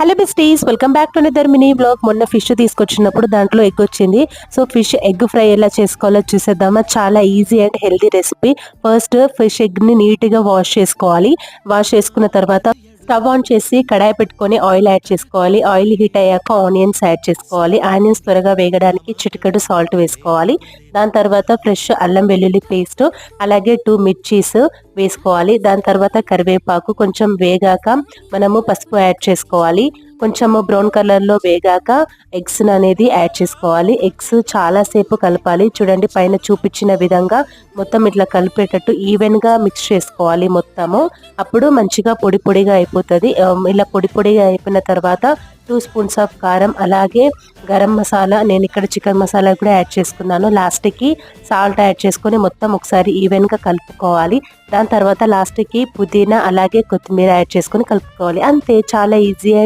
Hello besties, welcome back to another mini blog. మొన్న fish తీసుకొచ్చినప్పుడు దాంట్లో ఎగ్ వచ్చింది. సో ఫిష్ ఎగ్ ఫ్రై ఎలా చేసుకోవాలో చూసేద్దామా. చాలా easy and healthy recipe. First fish ఎగ్ని నీట్గా వాష్ చేసుకోవాలి. వాష్ చేసుకున్న తర్వాత స్టవ్ ఆన్ చేసి కడాయి పెట్టుకొని ఆయిల్ యాడ్ చేసుకోవాలి. ఆయిల్ హీట్ అయ్యాక ఆనియన్స్ యాడ్ చేసుకోవాలి. ఆనియన్స్ త్వరగా వేగడానికి చిటికెడు సాల్ట్ వేసుకోవాలి. దాని తర్వాత ఫ్రెష్ అల్లం వెల్లుల్లి పేస్ట్, అలాగే 2 మిర్చీస్ వేసుకోవాలి. దాని తర్వాత కరివేపాకు కొంచెం వేగాక మనము పసుపు యాడ్ చేసుకోవాలి. కొంచెము బ్రౌన్ కలర్లో వేగాక ఎగ్స్ అనేది యాడ్ చేసుకోవాలి. ఎగ్స్ చాలాసేపు కలపాలి. చూడండి, పైన చూపించిన విధంగా మొత్తం ఇట్లా కలిపేటట్టు ఈవెన్గా మిక్స్ చేసుకోవాలి మొత్తము. అప్పుడు మంచిగా పొడి పొడిగా అయిపోతుంది. ఇలా పొడి పొడిగా అయిపోయిన తర్వాత 2 స్పూన్స్ ఆఫ్ కారం, అలాగే గరం మసాలా, నేను ఇక్కడ చికెన్ మసాలా కూడా యాడ్ చేసుకున్నాను. లాస్ట్కి సాల్ట్ యాడ్ చేసుకొని మొత్తం ఒకసారి ఈవెన్గా కలుపుకోవాలి. దాని తర్వాత లాస్ట్కి పుదీనా అలాగే కొత్తిమీర యాడ్ చేసుకొని కలుపుకోవాలి. అంతే, చాలా ఈజీ.